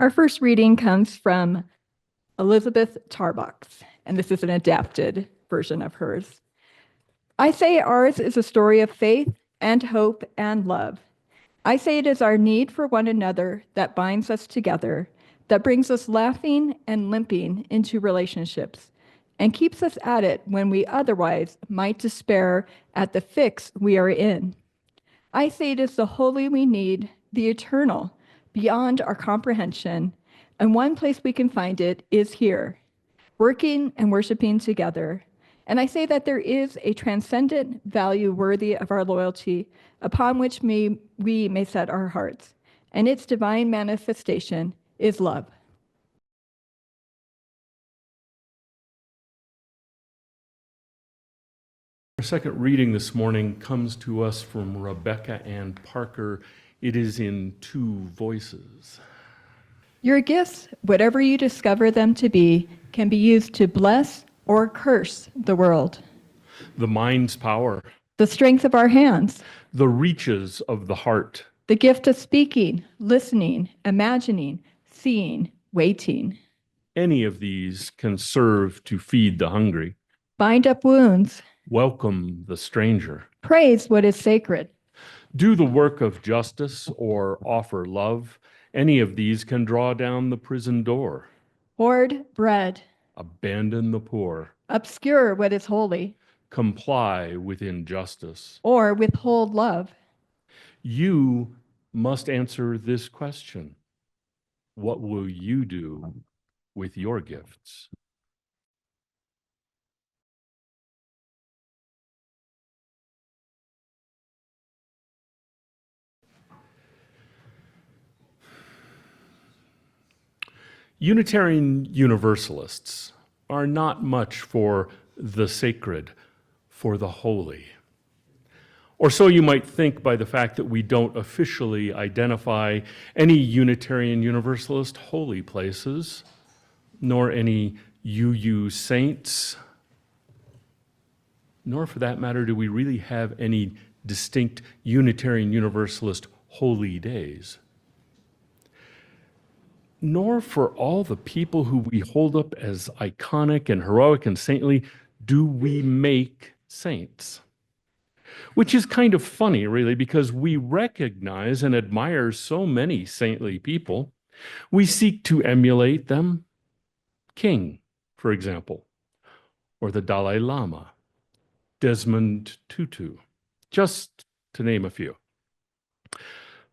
Our first reading comes from Elizabeth Tarbox, and this is an adapted version of hers. I say ours is a story of faith and hope and love. I say it is our need for one another that binds us together, that brings us laughing and limping into relationships, and keeps us at it when we otherwise might despair at the fix we are in. I say it is the holy we need, the eternal, beyond our comprehension, and one place we can find it is here, working and worshiping together. And I say that there is a transcendent value worthy of our loyalty upon which we may set our hearts, and its divine manifestation is love. Our second reading this morning comes to us from Rebecca Ann Parker. It is in two voices. Your gifts, whatever you discover them to be, can be used to bless or curse the world. The mind's power. The strength of our hands. The reaches of the heart. The gift of speaking, listening, imagining, seeing, waiting. Any of these can serve to feed the hungry. Bind up wounds. Welcome the stranger. Praise what is sacred. Do the work of justice or offer love. Any of these can draw down the prison door. Hoard bread. Abandon the poor. Obscure what is holy. Comply with injustice. Or withhold love. You must answer this question. What will you do with your gifts? Unitarian Universalists are not much for the sacred, for the holy. Or so you might think by the fact that we don't officially identify any Unitarian Universalist holy places, nor any UU saints, nor for that matter do we really have any distinct Unitarian Universalist holy days. Nor for all the people who we hold up as iconic and heroic and saintly do we make saints. Which is kind of funny, really, because we recognize and admire so many saintly people. We seek to emulate them. King, for example, or the Dalai Lama, Desmond Tutu, just to name a few.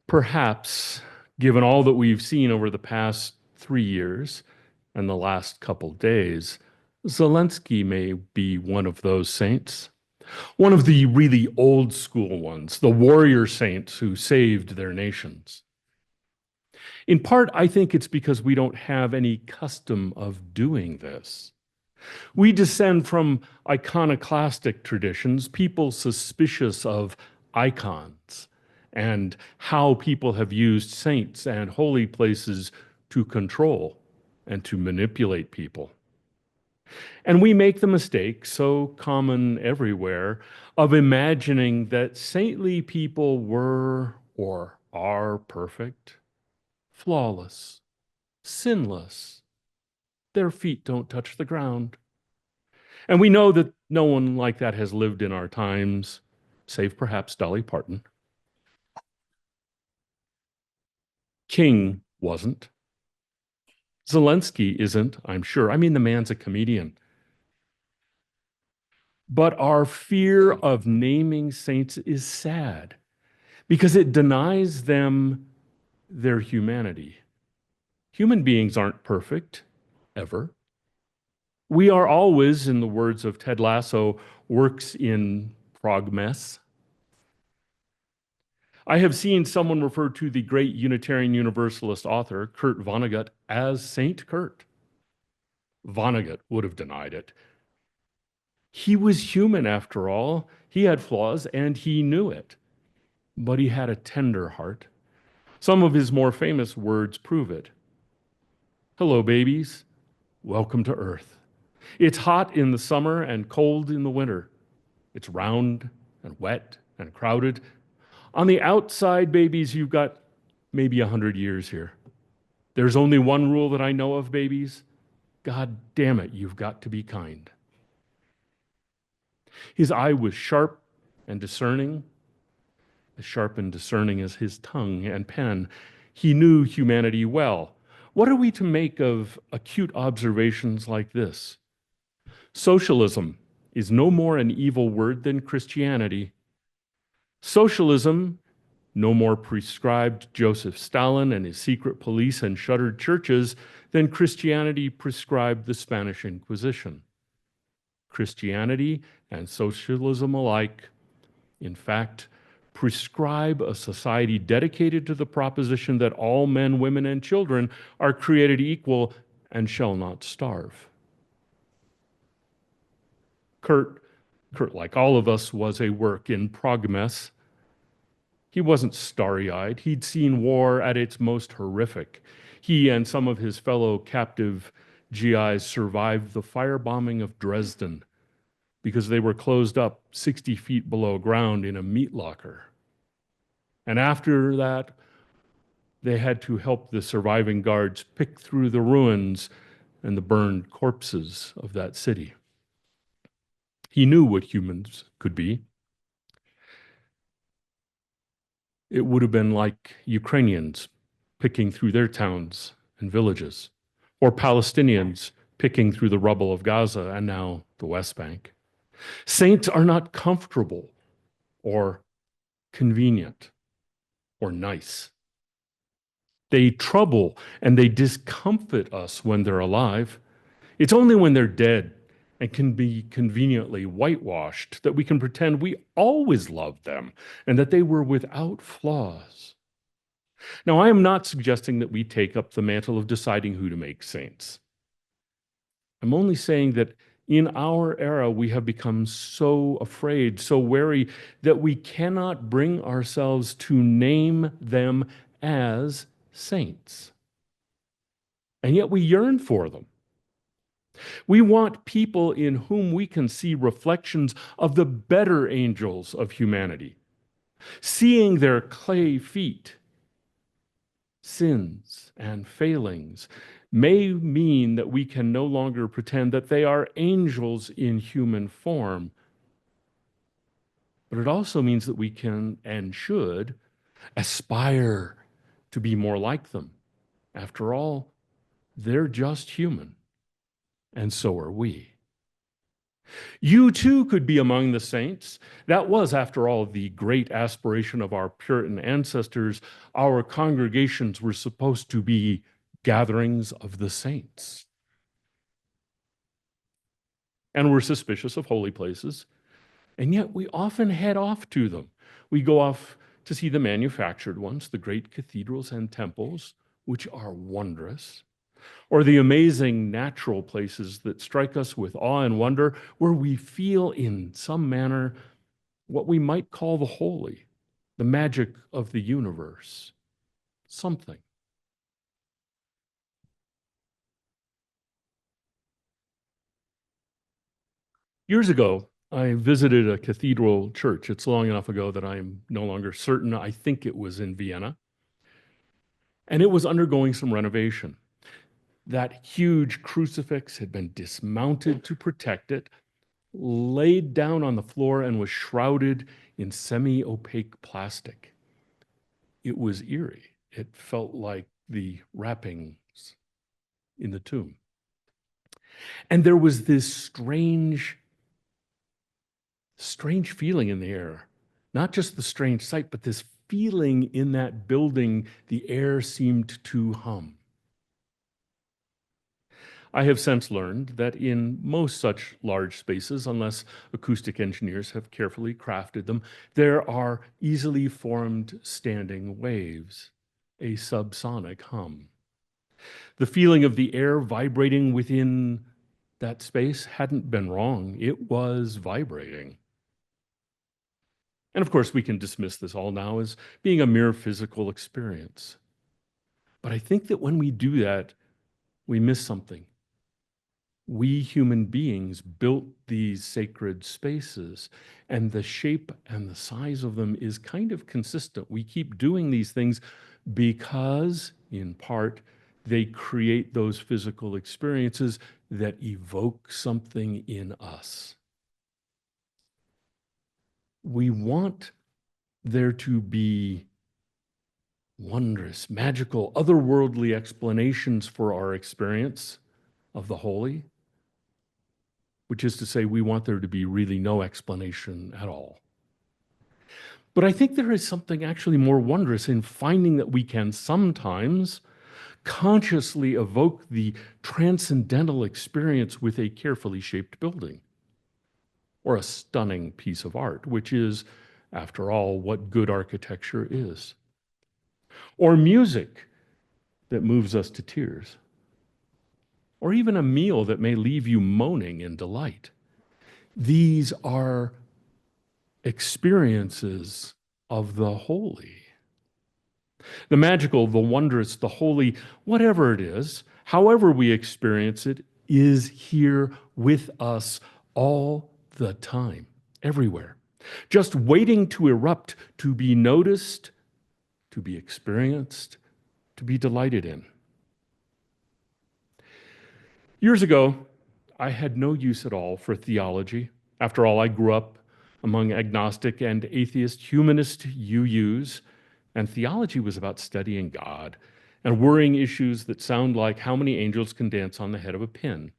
Perhaps, given all that we've seen over the past 3 years and the last couple days, Zelensky may be one of those saints. One of the really old school ones, the warrior saints who saved their nations. In part, I think it's because we don't have any custom of doing this. We descend from iconoclastic traditions, people suspicious of icons, and how people have used saints and holy places to control and to manipulate people. And we make the mistake, so common everywhere, of imagining that saintly people were or are perfect, flawless, sinless. Their feet don't touch the ground. And we know that no one like that has lived in our times, save perhaps Dolly Parton. King wasn't. Zelensky isn't, I'm sure. I mean, the man's a comedian. But our fear of naming saints is sad because it denies them their humanity. Human beings aren't perfect, ever. We are always, in the words of Ted Lasso, works in progress. I have seen someone refer to the great Unitarian Universalist author, Kurt Vonnegut, as Saint Kurt. Vonnegut would have denied it. He was human after all. He had flaws and he knew it. But he had a tender heart. Some of his more famous words prove it. Hello, babies. Welcome to Earth. It's hot in the summer and cold in the winter. It's round and wet and crowded. On the outside, babies, you've got maybe 100 years here. There's only one rule that I know of, babies. God damn it, you've got to be kind. His eye was sharp and discerning, as sharp and discerning as his tongue and pen. He knew humanity well. What are we to make of acute observations like this? Socialism is no more an evil word than Christianity. Socialism no more prescribed Joseph Stalin and his secret police and shuttered churches than Christianity prescribed the Spanish Inquisition. Christianity and socialism alike, in fact, prescribe a society dedicated to the proposition that all men, women, and children are created equal and shall not starve. Kurt, like all of us, was a work in progress. He wasn't starry-eyed. He'd seen war at its most horrific. He and some of his fellow captive GIs survived the firebombing of Dresden because they were closed up 60 feet below ground in a meat locker. And after that, they had to help the surviving guards pick through the ruins and the burned corpses of that city. He knew what humans could be. It would have been like Ukrainians picking through their towns and villages, or Palestinians picking through the rubble of Gaza and now the West Bank. Saints are not comfortable or convenient or nice. They trouble and they discomfit us when they're alive. It's only when they're dead and can be conveniently whitewashed that we can pretend we always loved them and that they were without flaws. Now, I am not suggesting that we take up the mantle of deciding who to make saints. I'm only saying that in our era, we have become so afraid, so wary, that we cannot bring ourselves to name them as saints. And yet we yearn for them. We want people in whom we can see reflections of the better angels of humanity. Seeing their clay feet, sins, and failings may mean that we can no longer pretend that they are angels in human form. But it also means that we can and should aspire to be more like them. After all, they're just human, and so are we. You too could be among the saints. That was, after all, the great aspiration of our Puritan ancestors. Our congregations were supposed to be gatherings of the saints. And we're suspicious of holy places, and yet we often head off to them. We go off to see the manufactured ones, the great cathedrals and temples, which are wondrous, or the amazing natural places that strike us with awe and wonder, where we feel in some manner what we might call the holy, the magic of the universe, something. Years ago, I visited a cathedral church. It's long enough ago that I'm no longer certain. I think it was in Vienna. And it was undergoing some renovation. That huge crucifix had been dismounted to protect it, laid down on the floor, and was shrouded in semi-opaque plastic. It was eerie. It felt like the wrappings in the tomb. And there was this strange feeling in the air. Not just the strange sight, but this feeling in that building, the air seemed to hum. I have since learned that in most such large spaces, unless acoustic engineers have carefully crafted them, there are easily formed standing waves, a subsonic hum. The feeling of the air vibrating within that space hadn't been wrong. It was vibrating. And of course, we can dismiss this all now as being a mere physical experience. But I think that when we do that, we miss something. We human beings built these sacred spaces, and the shape and the size of them is kind of consistent. We keep doing these things because, in part, They create those physical experiences that evoke something in us. We want there to be wondrous, magical, otherworldly explanations for our experience of the holy, which is to say, we want there to be really no explanation at all. But I think there is something actually more wondrous in finding that we can sometimes consciously evoke the transcendental experience with a carefully shaped building or a stunning piece of art, which is, after all, what good architecture is. Or music that moves us to tears. Or even a meal that may leave you moaning in delight. These are experiences of the holy. The magical, the wondrous, the holy, whatever it is, however we experience it, is here with us all the time, everywhere, just waiting to erupt, to be noticed, to be experienced, to be delighted in. Years ago, I had no use at all for theology. After all, I grew up among agnostic and atheist humanist UUs, and theology was about studying God and worrying issues that sound like how many angels can dance on the head of a pin.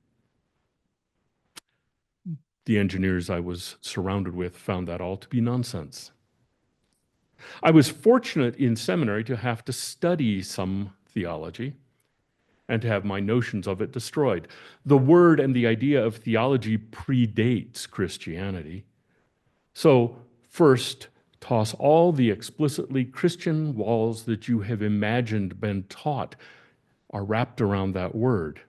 The engineers I was surrounded with found that all to be nonsense. I was fortunate in seminary to have to study some theology and to have my notions of it destroyed. The word and the idea of theology predates Christianity. So first, toss all the explicitly Christian walls that you have imagined, been taught, are wrapped around that word.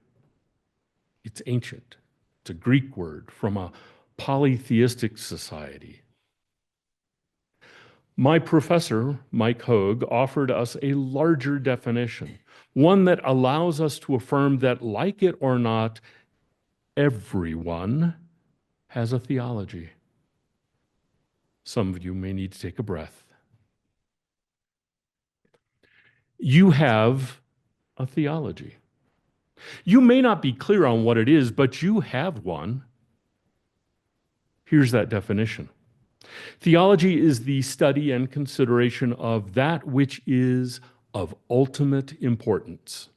It's ancient. It's a Greek word from a polytheistic society. My professor, Mike Hogue, offered us a larger definition, one that allows us to affirm that, like it or not, everyone has a theology. Some of you may need to take a breath. You have a theology. You may not be clear on what it is, but you have one. Here's that definition. Theology is the study and consideration of that which is of ultimate importance.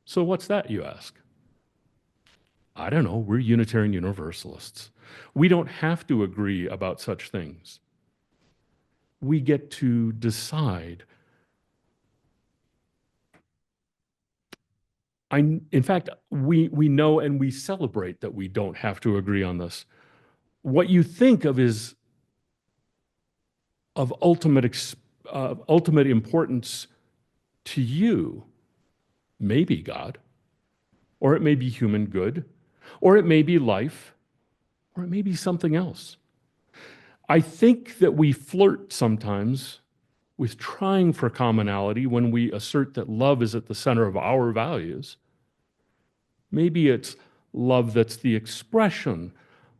So what's that, you ask? I don't know. We're Unitarian Universalists. We don't have to agree about such things. We get to decide. In fact, we know and we celebrate that we don't have to agree on this. What you think of is of ultimate importance to you may be God, or it may be human good, or it may be life, or it may be something else. I think that we flirt sometimes with trying for commonality when we assert that love is at the center of our values. Maybe it's love that's the expression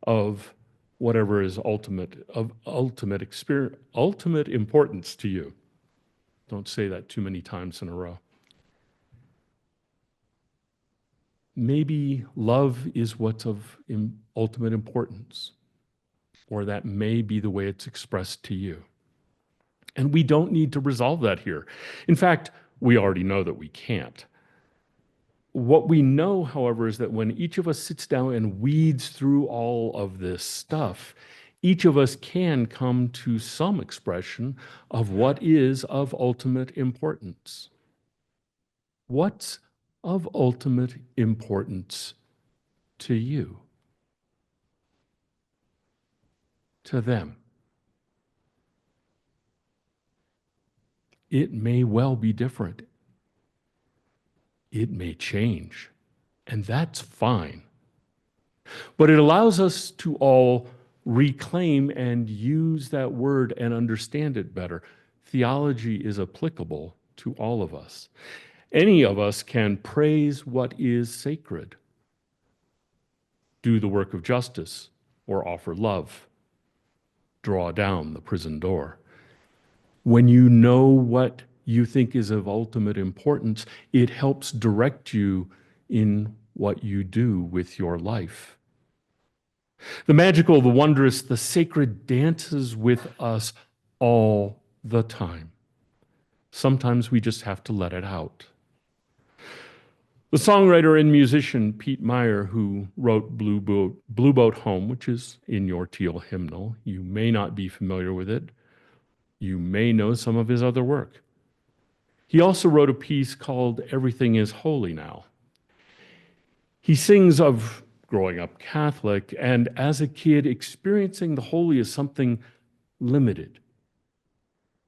of whatever is ultimate importance to you. Don't say that too many times in a row. Maybe love is what's of ultimate importance, or that may be the way it's expressed to you. And we don't need to resolve that here. In fact, we already know that we can't. What we know, however, is that when each of us sits down and weeds through all of this stuff, each of us can come to some expression of what is of ultimate importance. What's of ultimate importance to you? To them? It may well be different. It may change, and that's fine. But it allows us to all reclaim and use that word and understand it better. Theology is applicable to all of us. Any of us can praise what is sacred, do the work of justice, or offer love, draw down the prison door. When you know what you think is of ultimate importance. It helps direct you in what you do with your life. The magical, the wondrous, the sacred dances with us all the time. Sometimes we just have to let it out. The songwriter and musician Pete Meyer, who wrote Blue Boat Home, which is in your teal hymnal, you may not be familiar with it. You may know some of his other work. He also wrote a piece called Everything is Holy Now. He sings of growing up Catholic and as a kid experiencing the holy as something limited,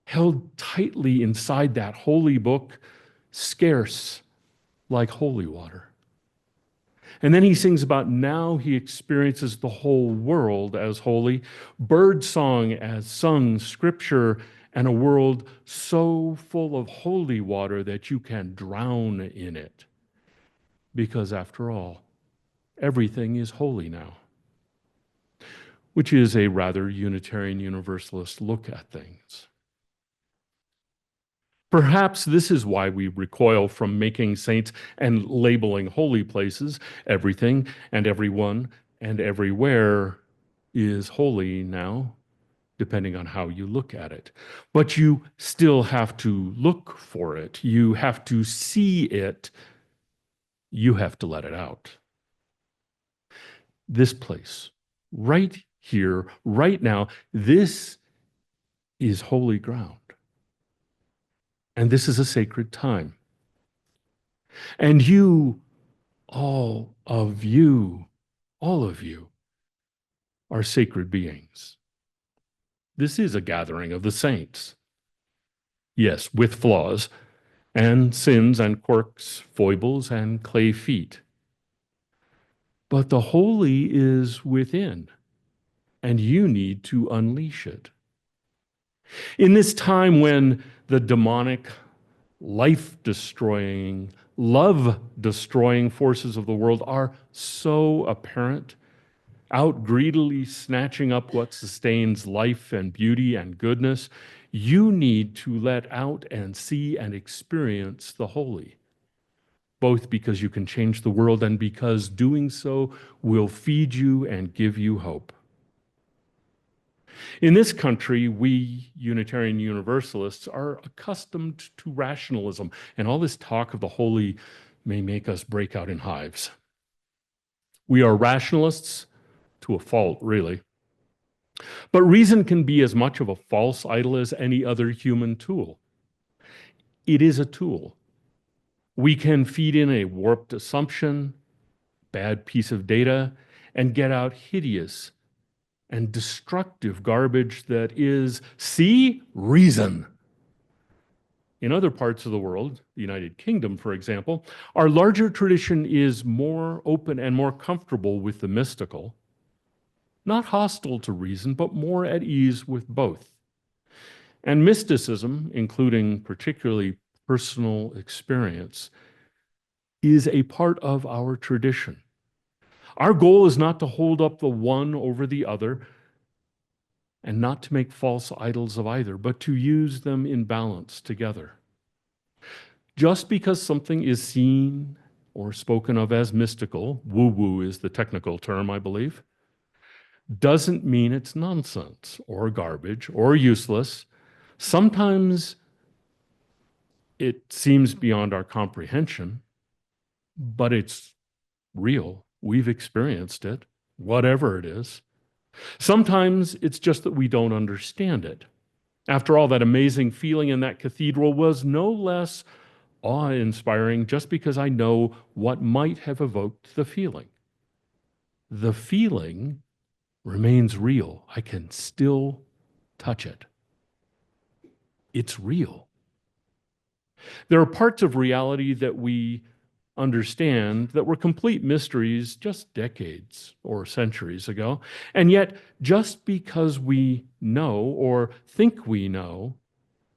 held tightly inside that holy book, scarce like holy water. And then he sings about now he experiences the whole world as holy, birdsong as sung, scripture, and a world so full of holy water that you can drown in it. Because after all, everything is holy now, which is a rather Unitarian Universalist look at things. Perhaps this is why we recoil from making saints and labeling holy places. Everything and everyone and everywhere is holy now, depending on how you look at it. But you still have to look for it. You have to see it. You have to let it out. This place, right here, right now, this is holy ground. And this is a sacred time. And you, all of you, are sacred beings. This is a gathering of the saints. Yes, with flaws and sins and quirks, foibles and clay feet. But the holy is within, and you need to unleash it. In this time when the demonic, life-destroying, love-destroying forces of the world are so apparent, out greedily snatching up what sustains life and beauty and goodness, you need to let out and see and experience the holy, both because you can change the world and because doing so will feed you and give you hope. In this country, we Unitarian Universalists are accustomed to rationalism, and all this talk of the holy may make us break out in hives. We are rationalists to a fault, really. But reason can be as much of a false idol as any other human tool. It is a tool. We can feed in a warped assumption, bad piece of data, and get out hideous and destructive garbage that is, see, reason. In other parts of the world, the United Kingdom, for example, our larger tradition is more open and more comfortable with the mystical, not hostile to reason, but more at ease with both. And mysticism, including particularly personal experience, is a part of our tradition. Our goal is not to hold up the one over the other and not to make false idols of either, but to use them in balance together. Just because something is seen or spoken of as mystical, woo-woo is the technical term, I believe, doesn't mean it's nonsense or garbage or useless. Sometimes it seems beyond our comprehension, but it's real. We've experienced it, whatever it is. Sometimes it's just that we don't understand it. After all, that amazing feeling in that cathedral was no less awe-inspiring just because I know what might have evoked the feeling. The feeling remains real. I can still touch it. It's real. There are parts of reality that we understand that were complete mysteries just decades or centuries ago. And yet, just because we know or think we know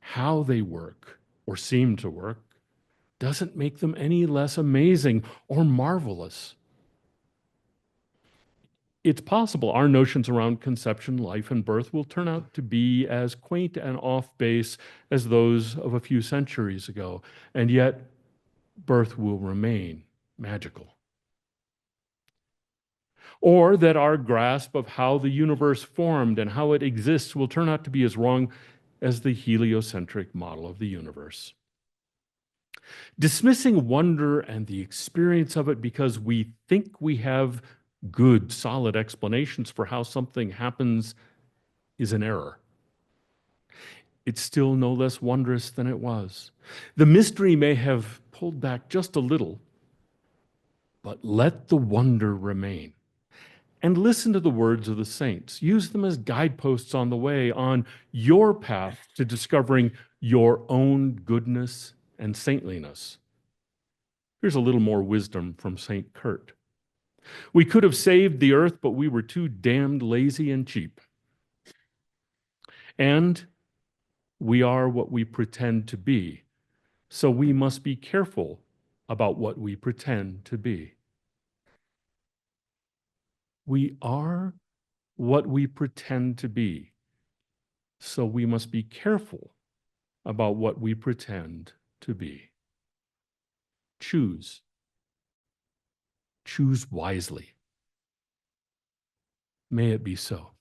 how they work or seem to work, doesn't make them any less amazing or marvelous. It's possible our notions around conception, life, and birth will turn out to be as quaint and off base as those of a few centuries ago, and yet birth will remain magical. Or that our grasp of how the universe formed and how it exists will turn out to be as wrong as the heliocentric model of the universe. Dismissing wonder and the experience of it because we think we have good, solid explanations for how something happens is an error. It's still no less wondrous than it was. The mystery may have pulled back just a little, but let the wonder remain. And listen to the words of the saints. Use them as guideposts on the way, on your path to discovering your own goodness and saintliness. Here's a little more wisdom from St. Kurt. We could have saved the earth, but we were too damned lazy and cheap. And we are what we pretend to be, so we must be careful about what we pretend to be. We are what we pretend to be, so we must be careful about what we pretend to be. Choose. Choose wisely. May it be so.